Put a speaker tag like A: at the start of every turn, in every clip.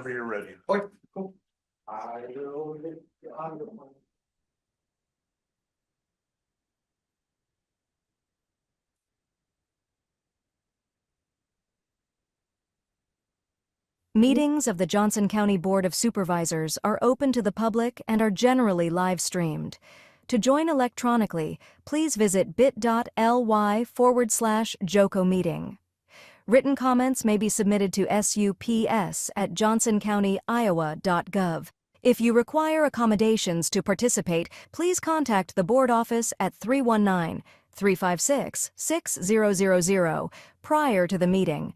A: whenever you're ready.
B: Okay, cool. I will hit the audio button.
C: Meetings of the Johnson County Board of Supervisors are open to the public and are generally live streamed. To join electronically, please visit bit.ly/JOCO-meeting. Written comments may be submitted to sups@johnsoncountyiowa.gov. If you require accommodations to participate, please contact the board office at 319-356-6000 prior to the meeting.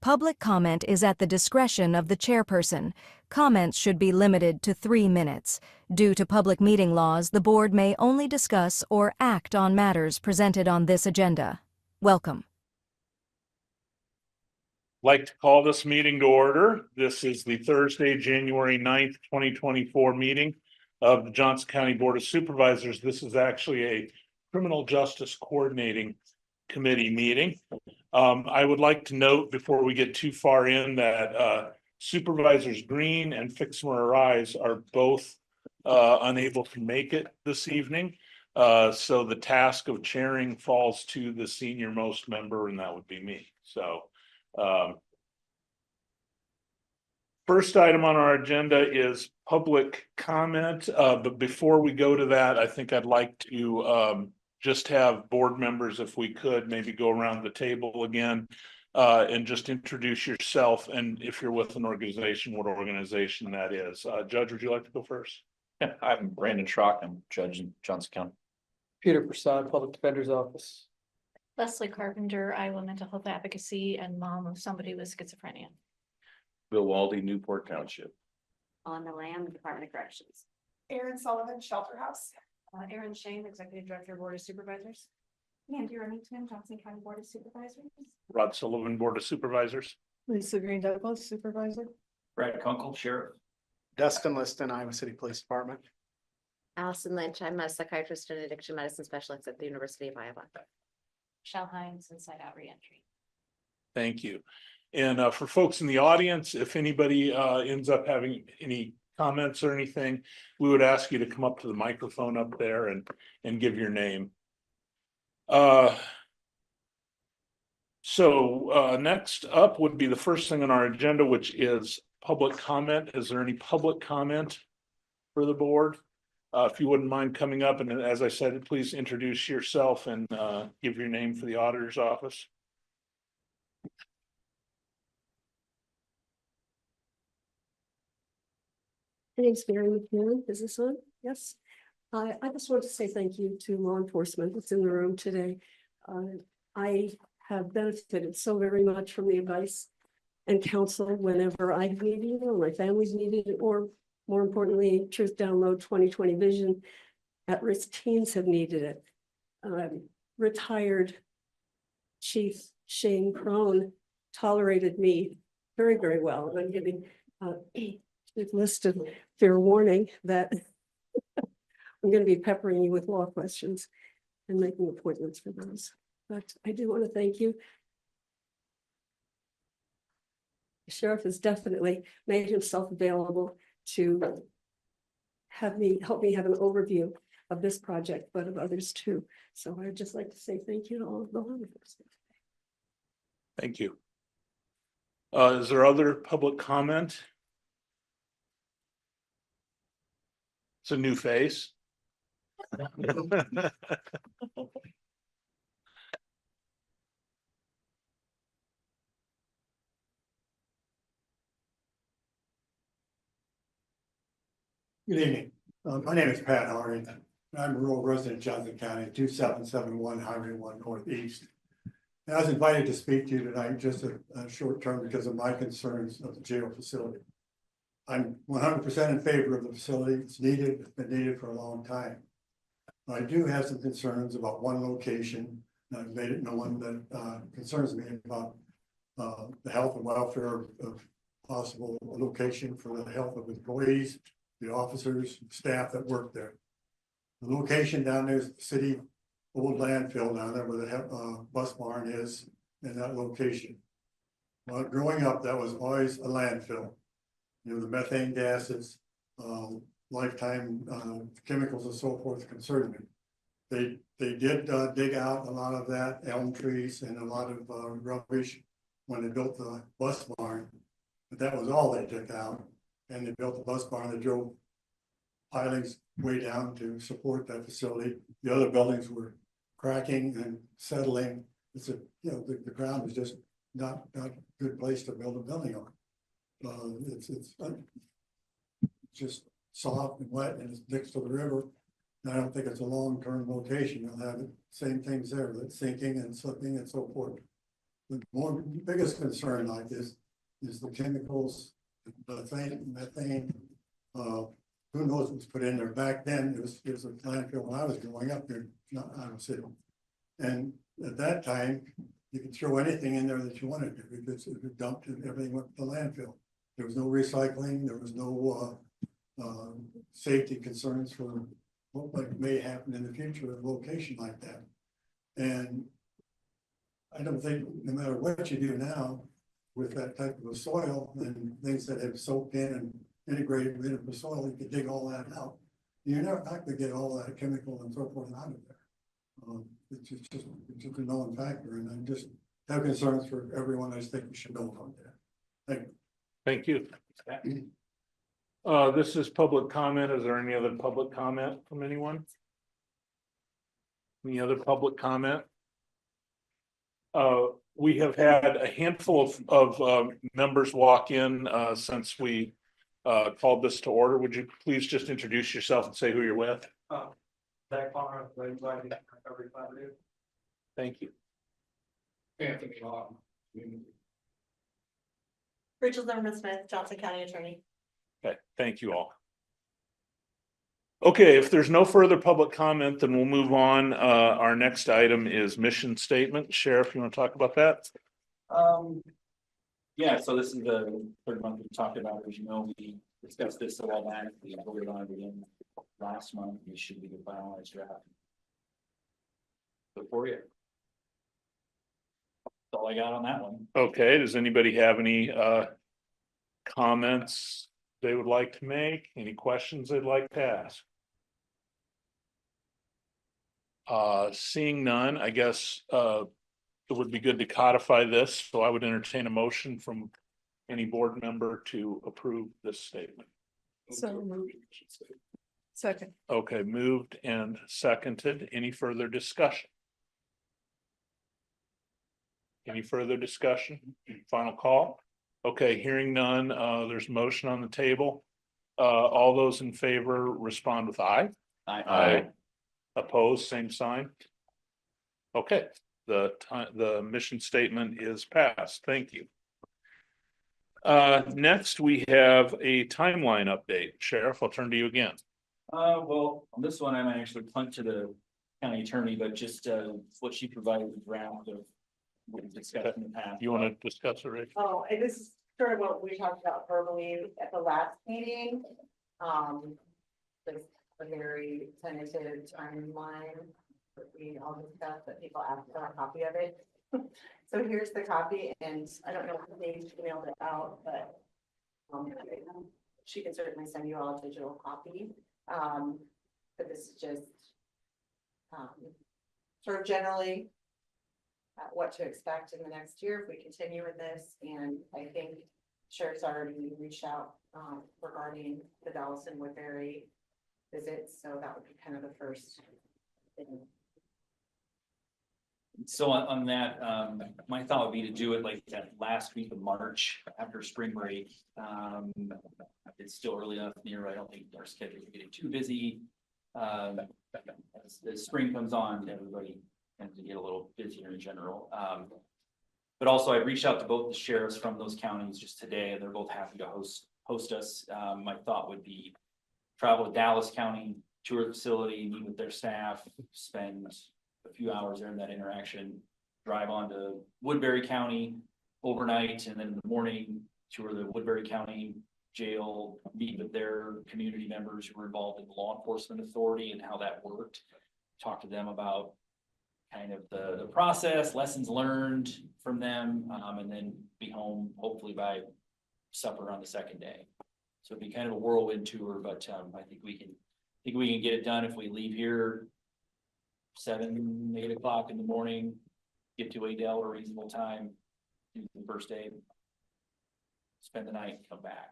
C: Public comment is at the discretion of the chairperson. Comments should be limited to 3 minutes. Due to public meeting laws, the board may only discuss or act on matters presented on this agenda. Welcome.
A: Like to call this meeting to order. This is the Thursday, January 9th, 2024 meeting of the Johnson County Board of Supervisors. This is actually a Criminal Justice Coordinating Committee meeting. I would like to note before we get too far in that Supervisors Green and Fixmer Arise are both unable to make it this evening. So the task of chairing falls to the senior most member, and that would be me. So first item on our agenda is public comment. But before we go to that, I think I'd like to just have board members, if we could, maybe go around the table again and just introduce yourself. And if you're with an organization, what organization that is. Judge, would you like to go first?
D: Yeah, I'm Brandon Schrock. I'm judge in Johnson County.
B: Peter Prasad, Public Defender's Office.
E: Leslie Carpenter, Iowa Mental Health Advocacy and mom of somebody with schizophrenia.
D: Bill Waldy, Newport Township.
F: On the Lamb, Department of Corrections.
G: Erin Sullivan, Shelter House.
F: Erin Shane, Executive Director, Board of Supervisors.
G: Mandy Remington, Johnson County Board of Supervisors.
A: Rod Sullivan, Board of Supervisors.
G: Lisa Green Douglas, Supervisor.
D: Brad Kunkel, Sheriff.
B: Dustin Liston, Iowa City Police Department.
F: Allison Lynch, I'm a psychiatrist and addiction medicine specialist at the University of Iowa.
E: Michelle Hines, Inside Out Reentry.
A: Thank you. And for folks in the audience, if anybody ends up having any comments or anything, we would ask you to come up to the microphone up there and give your name. So next up would be the first thing on our agenda, which is public comment. Is there any public comment for the board? If you wouldn't mind coming up, and as I said, please introduce yourself and give your name for the auditor's office.
H: My name's Mary McMillan. Is this on? Yes. I just want to say thank you to law enforcement that's in the room today. I have benefited so very much from the advice and counsel whenever I've needed it or my family's needed it, or more importantly, Truth Download 2020 Vision at-risk teens have needed it. Retired Chief Shane Crone tolerated me very, very well. And I'm giving Chief Liston fair warning that I'm going to be peppering you with law questions and making appointments for those. But I do want to thank you. The sheriff has definitely made himself available to help me have an overview of this project, but of others too. So I'd just like to say thank you to all of the law enforcement.
A: Thank you. Is there other public comment? It's a new face.
I: Good evening. My name is Pat Harding. I'm a rural resident of Johnson County, 2771 Highway 1 Northeast. And I was invited to speak to you tonight, just a short term because of my concerns of the jail facility. I'm 100% in favor of the facility. It's needed. It's been needed for a long time. I do have some concerns about one location. I've made it known that concerns me about the health and welfare of possible location for the health of employees, the officers, staff that work there. The location down there is the city old landfill down there where the bus barn is in that location. Well, growing up, that was always a landfill. the methane gases, lifetime, chemicals and so forth concern me. They did, dig out a lot of that elm trees and a lot of, rubbish when they built the bus barn. But that was all they took out, and they built the bus barn, they drove pilings way down to support that facility. The other buildings were cracking and settling. It's a, the ground is just not a good place to build a building on. It's just soft and wet and it's next to the river. And I don't think it's a long-term location. You'll have the same things there, like sinking and slipping and so forth. The biggest concern like this is the chemicals, methane, who knows what's put in there. Back then, it was a landfill when I was growing up there, not Iowa City. And at that time, you could throw anything in there that you wanted to, because it was dumped and everything went to the landfill. There was no recycling, there was no safety concerns for what may happen in the future at a location like that. And I don't think, no matter what you do now with that type of a soil and things that have soaked in and integrated into the soil, you could dig all that out. You're not gonna get all that chemical and so forth out of there. It's just a known factor, and I just have concerns for everyone. I just think we should know about that. Thank you.
A: Thank you. This is public comment. Is there any other public comment from anyone? Any other public comment? We have had a handful of members walk in since we called this to order. Would you please just introduce yourself and say who you're with?
B: Zach Palmer, Recovery Collaborative.
A: Thank you.
B: Anthony Long.
G: Rachel Zimmerman Smith, Johnson County Attorney.
A: Okay, thank you all. Okay, if there's no further public comment, then we'll move on. Our next item is mission statement. Sheriff, you want to talk about that?
D: Yeah, so this is the third month we talked about, as you know, we discussed this a while back, we voted on it again last month, we should be the finalized draft. Before you. That's all I got on that one.
A: Okay, does anybody have any comments they would like to make? Any questions they'd like to ask? Seeing none, I guess it would be good to codify this, so I would entertain a motion from any board member to approve this statement.
G: So moved. Second.
A: Okay, moved and seconded. Any further discussion? Any further discussion? Final call? Okay, hearing none, there's a motion on the table. All those in favor respond with aye.
D: Aye.
A: Opposed, same sign. Okay, the mission statement is passed. Thank you. Next, we have a timeline update. Sheriff, I'll turn to you again.
D: Well, on this one, I might actually punt to the county attorney, but just what she provided with draft of what we discussed in the past.
A: You want to discuss it, Rick?
G: Oh, and this is sort of what we talked about verbally at the last meeting. Just a very tentative timeline that we all discussed, that people asked for a copy of it. So here's the copy, and I don't know if they emailed it out, but she can certainly send you all a digital copy. But this is just sort of generally what to expect in the next year if we continue with this. And I think Sheriff's already reached out regarding the Dallas and Woodbury visits, so that would be kind of the first thing.
D: So on that, my thought would be to do it like that last week of March after spring break. It's still early enough near, I don't think our schedule is getting too busy. As spring comes on, everybody tends to get a little busier in general. But also I reached out to both the sheriffs from those counties just today, and they're both happy to host us. My thought would be travel to Dallas County, tour the facility, meet with their staff, spend a few hours there in that interaction, drive on to Woodbury County overnight, and then in the morning tour the Woodbury County jail, meet with their community members who were involved in the law enforcement authority and how that worked. Talk to them about kind of the process, lessons learned from them, and then be home hopefully by supper on the second day. So it'd be kind of a whirlwind tour, but I think we can get it done if we leave here 7, 8 o'clock in the morning, get to Adel at a reasonable time, do the first day, spend the night, come back.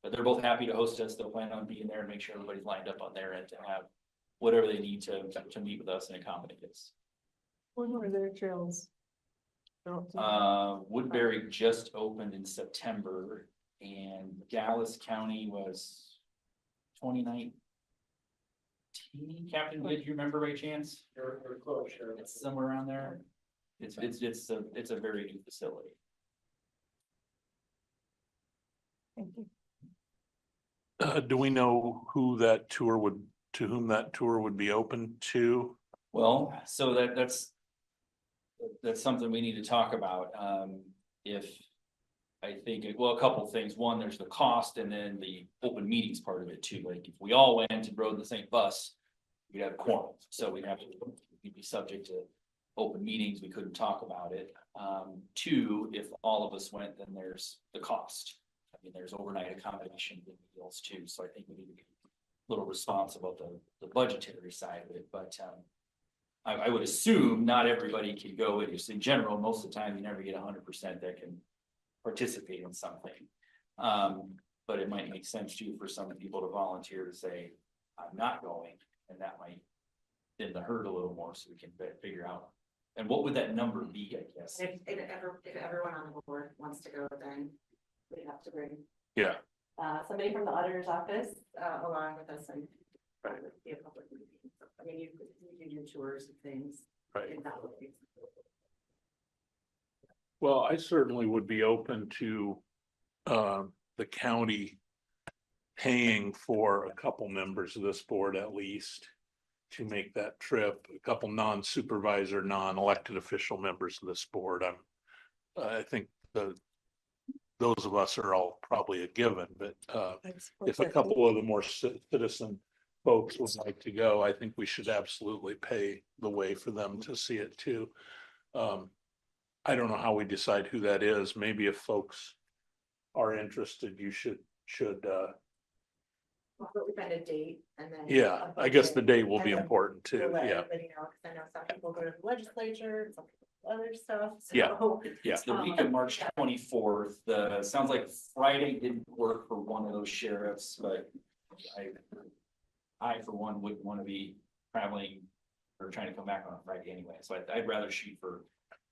D: But they're both happy to host us. They'll plan on being there and make sure everybody's lined up on their end to have whatever they need to meet with us and accommodate us.
H: When were their trails?
D: Woodbury just opened in September and Dallas County was 2019. Captain, did you remember by chance?
B: You're close, sure.
D: It's somewhere around there. It's a very new facility.
H: Thank you.
A: Do we know who that tour would, to whom that tour would be open to?
D: Well, so that's something we need to talk about. If I think, well, a couple of things. One, there's the cost and then the open meetings part of it too. Like if we all went and rode the same bus, we'd have a quorum. So we'd be subject to open meetings. We couldn't talk about it. Two, if all of us went, then there's the cost. I mean, there's overnight accommodation deals too. So I think we need to be a little responsible about the budgetary side of it, but I would assume not everybody can go. It just in general, most of the time you never get 100% that can participate in something. But it might make sense too for some people to volunteer to say, I'm not going, and that might thin the herd a little more so we can figure out. And what would that number be, I guess?
G: If everyone on the board wants to go, then we have to bring.
A: Yeah.
G: Somebody from the auditor's office, along with us and be a public meeting. So, I mean, you can do tours and things.
A: Right.
G: in that way.
A: Well, I certainly would be open to the county paying for a couple members of this board at least to make that trip, a couple non-supervisor, non-elected official members of this board. I think those of us are all probably a given, but if a couple of the more citizen folks would like to go, I think we should absolutely pay the way for them to see it too. I don't know how we decide who that is. Maybe if folks are interested, you should.
G: But we find a date and then.
A: Yeah,
G: a
A: I guess the
G: budget,
A: date will
G: and
A: be
G: then
A: important too.
G: we'll let
A: Yeah,
G: everybody know, 'cause I know some people go to the legislature, some people do other stuff.
A: Yeah.
G: So,
A: yeah.
D: It's the week of March 24th. Sounds like Friday didn't work for one of those sheriffs, but I for one wouldn't want to be traveling or trying to come back on a Friday anyway. So I'd rather shoot for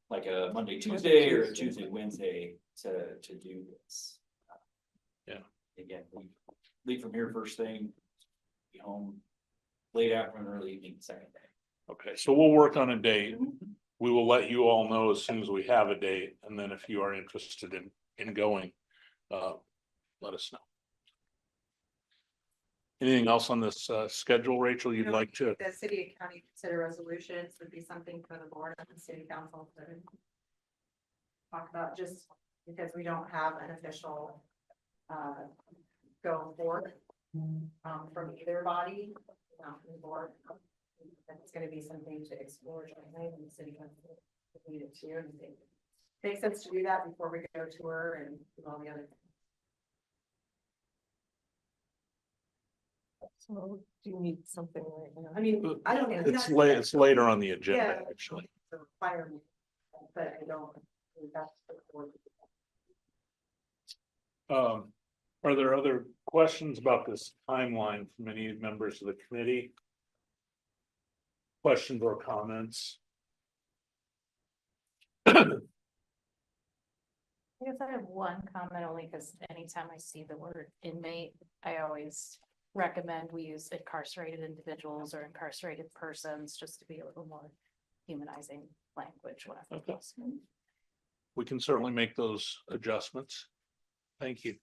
D: like a Monday, Tuesday or a Tuesday, Wednesday to do this.
A: Yeah.
D: Again, leave from here first thing, be home late afternoon, early evening, second day.
A: Okay, so we'll work on a date. We will let you all know as soon as we have a date, and then if you are interested in going, let us know. Anything else on this schedule, Rachel, you'd like to?
G: The city and county consider resolutions would be something for the board and the city council to talk about, just because we don't have an official go forth from either body, from the board. That's gonna be something to explore jointly in the city council. Need it too, and I think it makes sense to do that before we go tour and do all the other things.
H: So do you need something right now?
G: I mean, I don't.
A: It's later on the agenda,
G: Yeah.
A: actually.
G: The requirement, but I don't, think that's the board.
A: Are there other questions about this timeline from any members of the committee? Questions or comments?
E: I guess I have one comment only because anytime I see the word inmate, I always recommend we use incarcerated individuals or incarcerated persons just to be a little more humanizing language.
A: Okay. We can certainly make those adjustments. Thank you.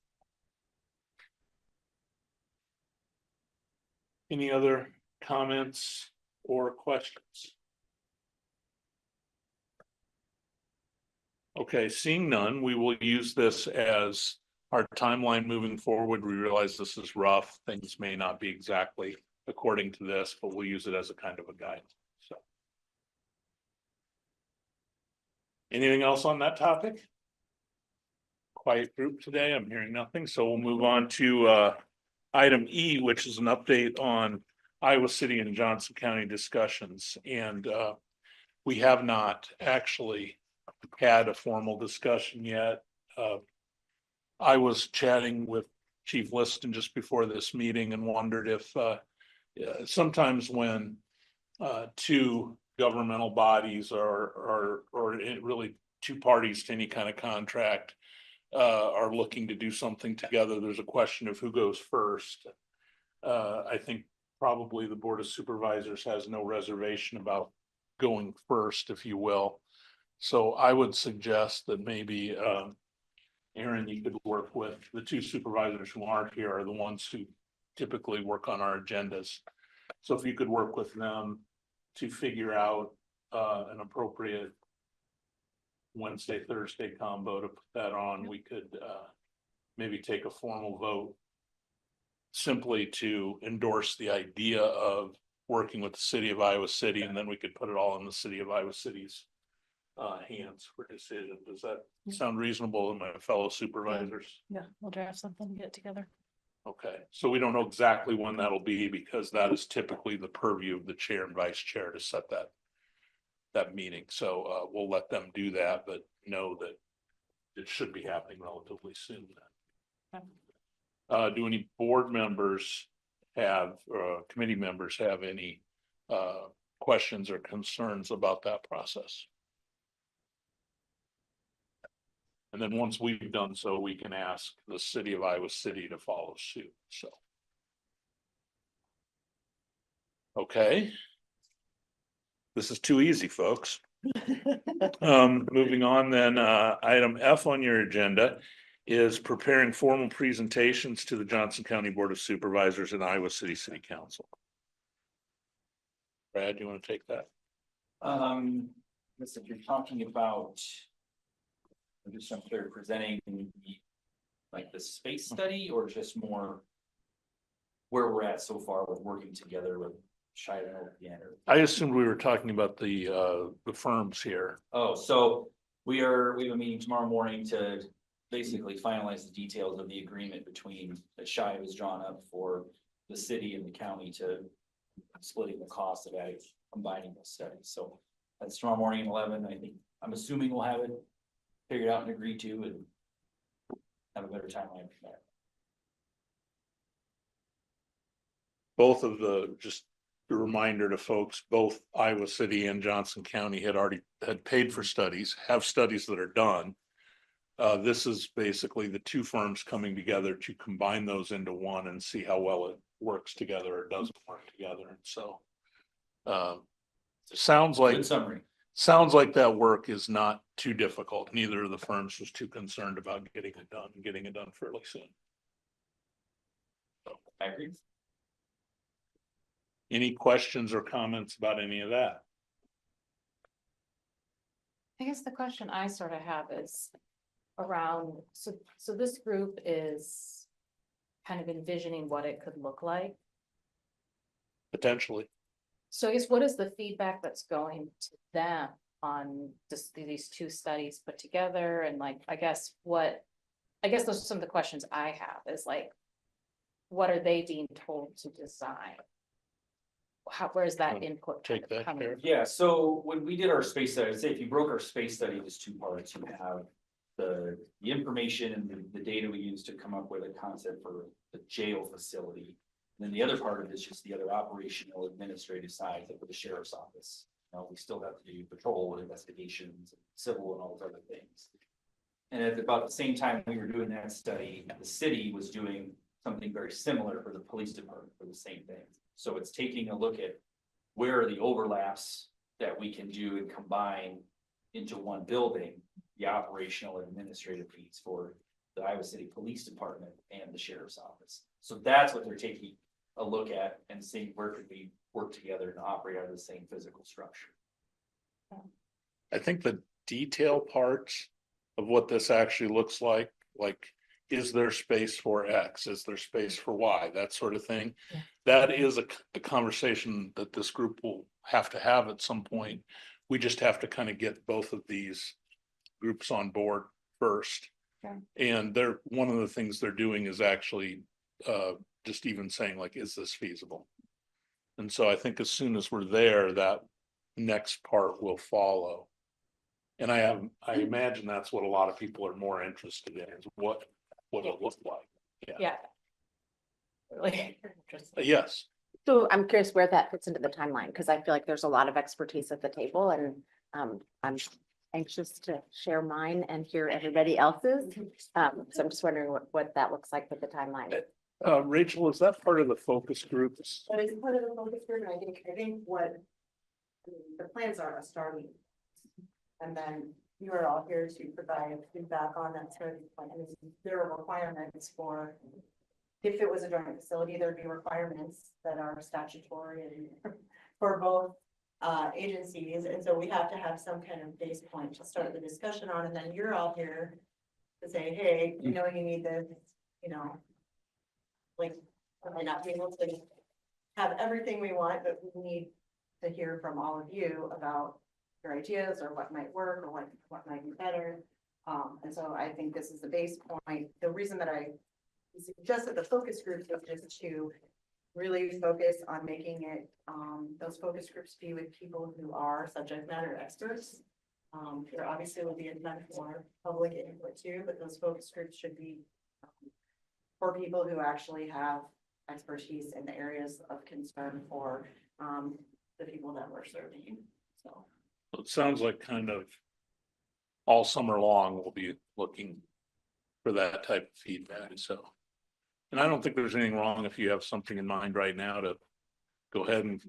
A: Any other comments or questions? Okay, seeing none, we will use this as our timeline moving forward. We realize this is rough. Things may not be exactly according to this, but we'll use it as a kind of a guide. So. Anything else on that topic? quiet group today. I'm hearing nothing, so we'll move on to item E, which is an update on Iowa City and Johnson County discussions. And we have not actually had a formal discussion yet. I was chatting with Chief Liston just before this meeting and wondered if sometimes when two governmental bodies or really two parties to any kind of contract are looking to do something together, there's a question of who goes first. I think probably the Board of Supervisors has no reservation about going first, if you will. So I would suggest that maybe Aaron, you could work with the two supervisors who aren't here are the ones who typically work on our agendas. So if you could work with them to figure out an appropriate Wednesday, Thursday combo to put that on, we could maybe take a formal vote simply to endorse the idea of working with the city of Iowa City, and then we could put it all in the city of Iowa City's hands for decision. Does that sound reasonable to my fellow supervisors?
E: Yeah, we'll draft something, get it together.
A: Okay, so we don't know exactly when that'll be because that is typically the purview of the chair and vice chair to set that meeting. So we'll let them do that, but know that it should be happening relatively soon. Do any board members have, committee members have any questions or concerns about that process? And then once we've done so, we can ask the city of Iowa City to follow suit, so. Okay. This is too easy, folks. Moving on then, item F on your agenda is preparing formal presentations to the Johnson County Board of Supervisors and Iowa City City Council. Brad, do you want to take that?
D: Listen, you're talking about. I'm just unclear, presenting like the space study or just more where we're at so far with working together with Shida and
A: I assumed we were talking about the firms here.
D: Oh, so we have a meeting tomorrow morning to basically finalize the details of the agreement between that Shida was drawn up for the city and the county to splitting the cost of that, combining those studies. So that's tomorrow morning at 11. I'm assuming we'll have it figured out and agreed to and have a better timeline for that.
A: Both of just a reminder to folks, both Iowa City and Johnson County had paid for studies, have studies that are done. This is basically the two firms coming together to combine those into one and see how well it works together or doesn't work together. And so sounds like
D: Good summary.
A: Sounds like that work is not too difficult. Neither of the firms was too concerned about getting it done fairly soon. So,
D: I agree.
A: any questions or comments about any of that?
E: I guess the question I sort of have is around, so this group is kind of envisioning what it could look like.
A: Potentially.
E: So I guess what is the feedback that's going to them on just these two studies put together and like, I guess those are some of the questions I have is like, what are they being told to design? Where's that input kind
A: Take
E: of
A: that,
E: coming?
A: Sheriff.
D: Yeah, so when we did our space study, I'd say if you broke our space study into two parts, you have the information and the data we use to come up with a concept for the jail facility. And then the other part of it is just the other operational administrative side, like with the sheriff's office. You know, we still have to do patrol and investigations, civil and all those other things. And at about the same time we were doing that study, the city was doing something very similar for the police department for the same thing. So it's taking a look at where are the overlaps that we can do and combine into one building, the operational and administrative piece for the Iowa City Police Department and the Sheriff's Office. So that's what they're taking a look at and seeing where could we work together and operate out of the same physical structure.
A: I think the detail parts of what this actually looks like is there space for X? Is there space for Y? That sort of thing.
E: Yeah.
A: That is a conversation that this group will have to have at some point. We just have to kind of get both of these groups on board first.
E: Okay.
A: And one of the things they're doing is actually just even saying like, is this feasible? And so I think as soon as we're there, that next part will follow. And I imagine that's what a lot of people are more interested in, is what it looks like.
E: Yeah. Really interesting.
A: Yes,
F: So I'm curious where that fits into the timeline, because I feel like there's a lot of expertise at the table and I'm anxious to share mine and hear everybody else's. So I'm just wondering what that looks like with the timeline.
A: Rachel, is that part of the focus groups?
G: That is part of the focus group, and I think what the plans are starting. And then you are all here to provide feedback on that starting plan. And there are requirements for, if it was a joint facility, there'd be requirements that are statutory and for both agencies. And so we have to have some kind of base point to start the discussion on, and then you're all here to say, hey, you know, you need this, you know. Like, I might not be able to have everything we want, but we need to hear from all of you about your ideas or what might work or what might be better. And so I think this is the base point. The reason that I suggested the focus groups is just to really focus on making it, those focus groups be with people who are subject matter experts. There obviously will be a ton for public input too, but those focus groups should be for people who actually have expertise in the areas of concern for the people that we're serving. So
A: It sounds like kind of all summer long, we'll be looking for that type of feedback, so. And I don't think there's anything wrong if you have something in mind right now to go ahead and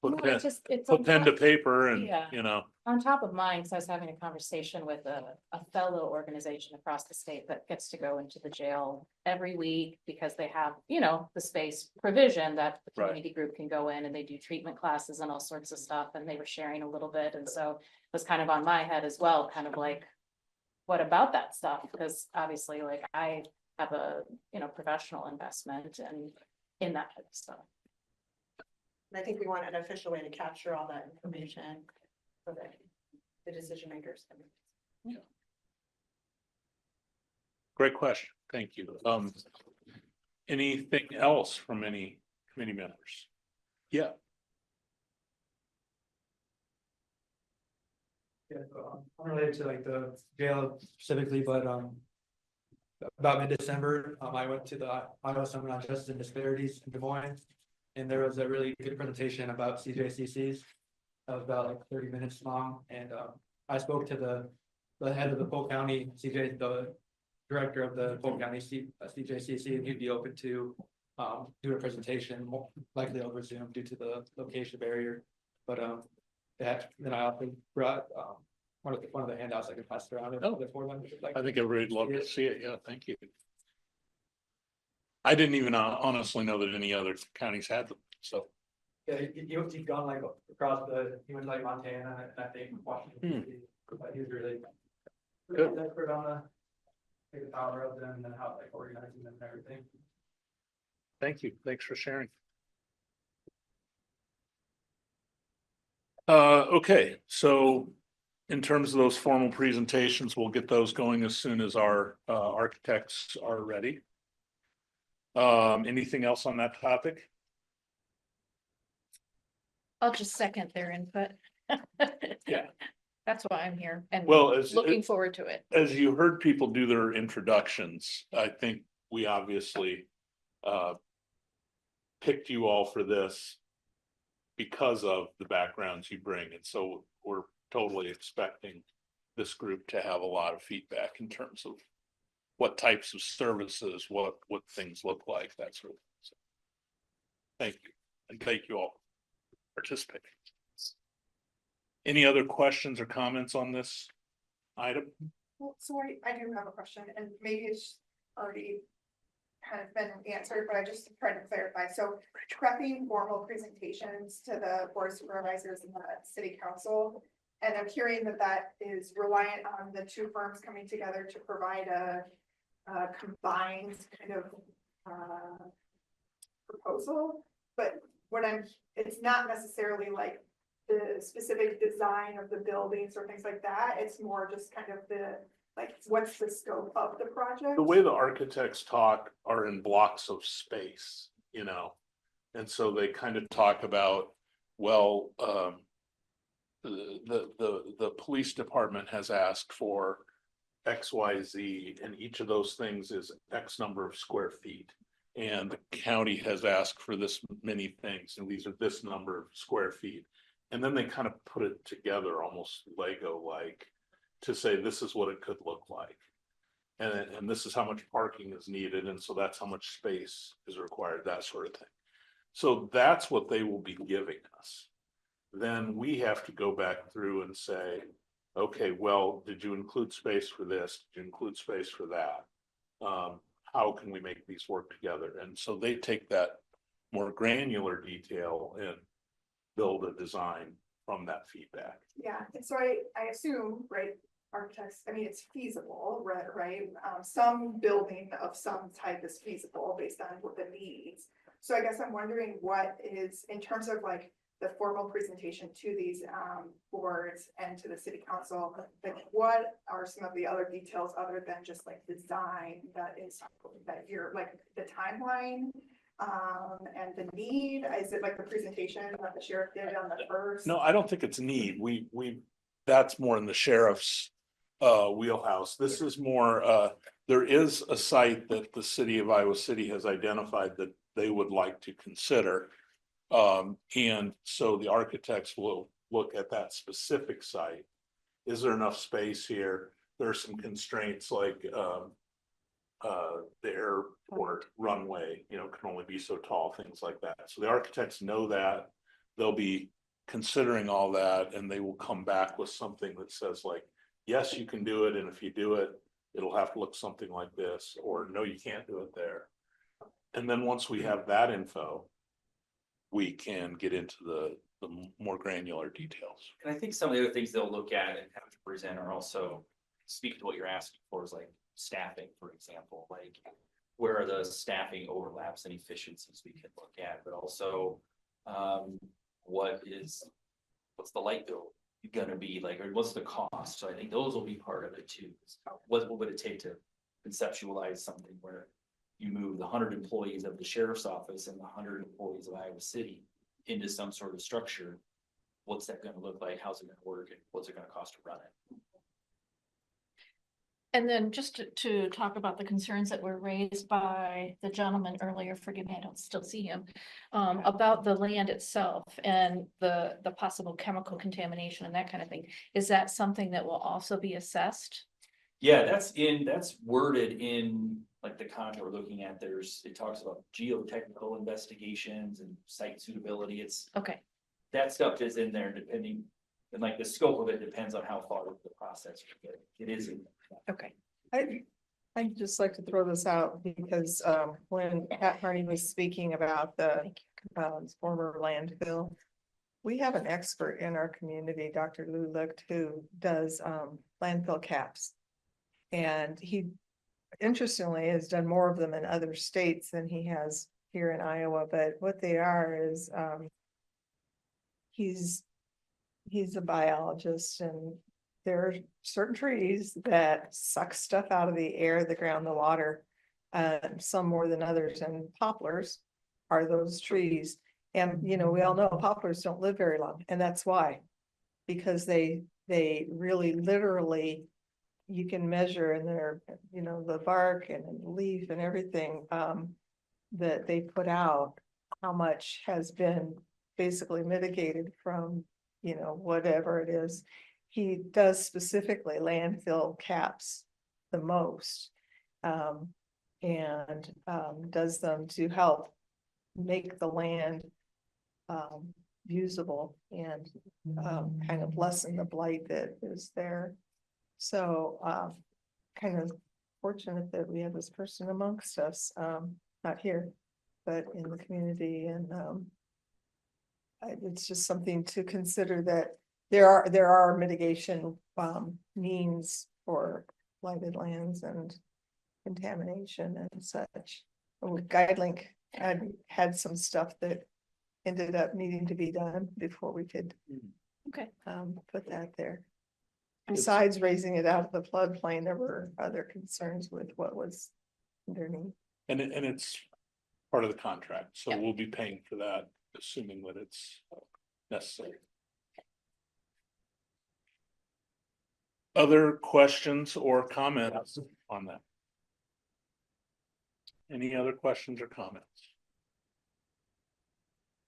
A: put
E: No, it's
A: put
E: on
A: pen to
E: top-
A: paper and,
E: Yeah.
A: you know,
E: On top of mine, because I was having a conversation with a fellow organization across the state that gets to go into the jail every week because they have, you know, the space provision that the
A: Right.
E: community group can go in and they do treatment classes and all sorts of stuff, and they were sharing a little bit, and so it was kind of on my head as well, kind of like, what about that stuff? Because obviously, like, I have a, you know, professional investment and in that type of stuff.
G: and I think we want an official way to capture all that information so that the decision makers can.
A: great question. Thank you. Anything else from any committee members? Yeah,
B: Yeah, unrelated to like the jail specifically, but about mid-December, I went to the Iowa Summit on Justice and Disparities in Des Moines. And there was a really good presentation about CJCCs. That was about like 30 minutes long, and I spoke to the head of the Polk County CJ, the director of the Polk County CJCC, and he'd be open to do a presentation, more likely over Zoom due to the location barrier. But then I also brought one of the handouts I could pass around.
A: Oh.
B: For them, like,
A: I think everybody'd love to see it. Yeah, thank you. I didn't even honestly know that any other counties had them, so.
B: yeah, he's gone like across he went like Montana and I think Washington. DC, but he was really
A: Good.
B: expert on the power of them and how like organizing them and everything.
A: Thank you. Thanks for sharing. Okay, so in terms of those formal presentations, we'll get those going as soon as our architects are ready. Anything else on that topic?
E: I'll just second their input.
A: Yeah.
E: That's why I'm here and
A: Well,
E: looking forward to it.
A: as you heard people do their introductions, I think we obviously picked you all for this because of the backgrounds you bring. And so we're totally expecting this group to have a lot of feedback in terms of what types of services, what things look like, that sort of thing. So, thank you, and thank you all for participating. Any other questions or comments on this item?
J: Well, sorry, I do have a question, and maybe it's already kind of been answered, but I just tried to clarify. So prepping formal presentations to the board of supervisors and the city council, and I'm hearing that is reliant on the two firms coming together to provide a combined kind of proposal. But it's not necessarily like the specific design of the buildings or things like that. It's more just kind of the like, what's the scope of the project?
A: The way the architects talk are in blocks of space, you know? And so they kind of talk about, well, the police department has asked for X, Y, Z, and each of those things is X number of square feet. And the county has asked for this many things, and these are this number of square feet. And then they kind of put it together almost Lego-like to say, this is what it could look like. And this is how much parking is needed, and so that's how much space is required, that sort of thing. So that's what they will be giving us. Then we have to go back through and say, okay, well, did you include space for this? Did you include space for that? How can we make these work together? And so they take that more granular detail and build a design from that feedback.
J: Yeah, and so I assume, right, architects, I mean, it's feasible, right? Some building of some type is feasible based on what the needs. So I guess I'm wondering what is, in terms of like the formal presentation to these boards and to the city council, like what are some of the other details other than just like design that you're like the timeline and the need? Is it like the presentation that the sheriff did on the first?
A: No, I don't think it's need. That's more in the sheriff's wheelhouse. This is more, there is a site that the city of Iowa City has identified that they would like to consider. And so the architects will look at that specific site. Is there enough space here? There are some constraints like the airport runway, you know, can only be so tall, things like that. So the architects know that. They'll be considering all that, and they will come back with something that says like, yes, you can do it, and if you do it, it'll have to look something like this, or no, you can't do it there. And then once we have that info, we can get into the more granular details.
D: And I think some of the other things they'll look at and have to present are also speak to what you're asking for, is like staffing, for example, like where are the staffing overlaps and efficiencies we can look at, but also what's the light bill gonna be like, or what's the cost? So I think those will be part of it too. What would it take to conceptualize something where you move the 100 employees of the sheriff's office and the 100 employees of Iowa City into some sort of structure? What's that gonna look like? How's it gonna work? And what's it gonna cost to run it?
K: And then just to talk about the concerns that were raised by the gentleman earlier, forgive me, I don't still see him, about the land itself and the possible chemical contamination and that kind of thing. Is that something that will also be assessed?
D: Yeah, that's worded in like the contract we're looking at. It talks about geotechnical investigations and site suitability. It's
K: Okay,
D: that stuff is in there depending, and like the scope of it depends on how far the process you get. It is in there.
K: okay.
L: I'd just like to throw this out because when Pat Harney was speaking about the former landfill, we have an expert in our community, Dr. Lou Licht, who does landfill caps. And he, interestingly, has done more of them in other states than he has here in Iowa. But what they are is he's a biologist, and there are certain trees that suck stuff out of the air, the ground, the water, some more than others, and poplars are those trees. And, you know, we all know poplars don't live very long, and that's why, because they really literally, you can measure in their, you know, the bark and the leaf and everything that they put out, how much has been basically mitigated from, you know, whatever it is. He does specifically landfill caps the most, and does them to help make the land usable and kind of lessen the blight that is there. So kind of fortunate that we have this person amongst us, not here, but in the community, and it's just something to consider, that there are mitigation means for blighted lands and contamination and such. GuideLink had some stuff that ended up needing to be done before we could
K: Okay.
L: put that there. Besides raising it out of the floodplain, there were other concerns with what was underneath.
A: And it's part of the contract, so
F: Yep.
A: we'll be paying for that, assuming that it's necessary. Other questions or comments on that? Any other questions or comments?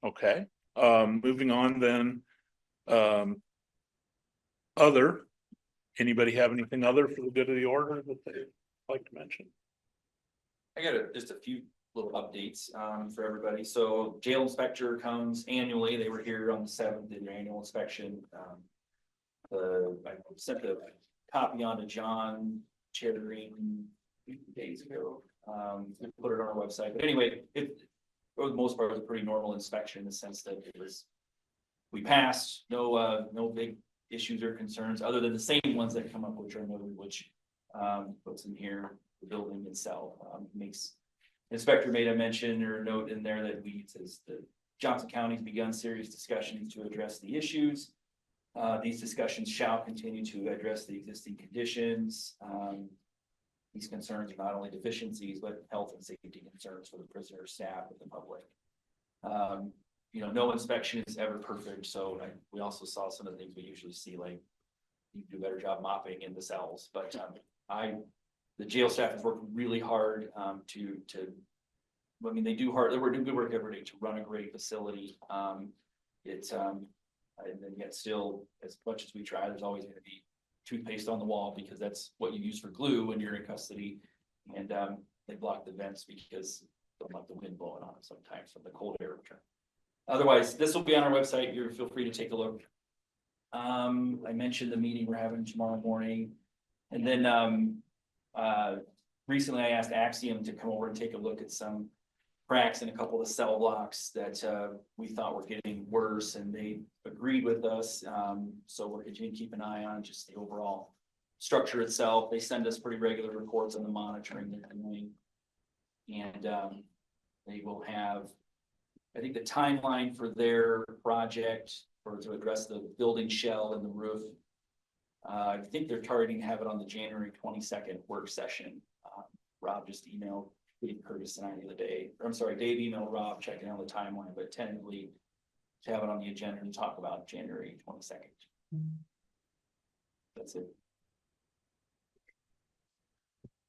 A: Okay, moving on then. Other, anybody have anything other for the good of the order that they'd like to mention?
D: I got just a few little updates for everybody. So jail inspector comes annually. They were here on the 7th, did their annual inspection. I sent a copy on to John Cherry days ago. Put it on our website. But anyway, it for the most part was a pretty normal inspection in the sense that it was. We passed, no big issues or concerns, other than the same ones that come up, which are noted, which puts in here, the building itself, makes. Inspector made a mention or note in there that says that Johnson County's begun serious discussions to address the issues. These discussions shall continue to address the existing conditions. These concerns are not only deficiencies, but health and safety concerns for the prisoner, staff, and the public. No inspection is ever perfect, so we also saw some of the things we usually see, like you do a better job mopping in the cells, but the jail staff is working really hard they do we're doing good work every day to run a great facility. And then yet still, as much as we try, there's always gonna be toothpaste on the wall because that's what you use for glue when you're in custody. And they block the vents because they don't like the wind blowing on it sometimes from the cold air return. Otherwise, this will be on our website. Feel free to take a look. I mentioned the meeting we're having tomorrow morning. And then recently I asked Axiom to come over and take a look at some cracks in a couple of the cell blocks that we thought were getting worse, and they agreed with us. So we're continuing to keep an eye on just the overall structure itself. They send us pretty regular reports on the monitoring they're doing. And they will have, I think, the timeline for their project to address the building shell and the roof. I think they're targeting to have it on the January 22nd work session. Rob just emailed Curtis and I the other day. Dave emailed Rob checking on the timeline, but tentatively to have it on the agenda and talk about January 22nd. That's it.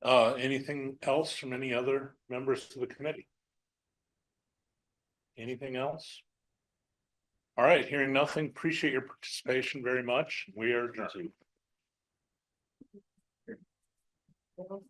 A: Anything else from any other members of the committee? Anything else? All right, hearing nothing, appreciate your participation very much. We are adjourned.
M: Well,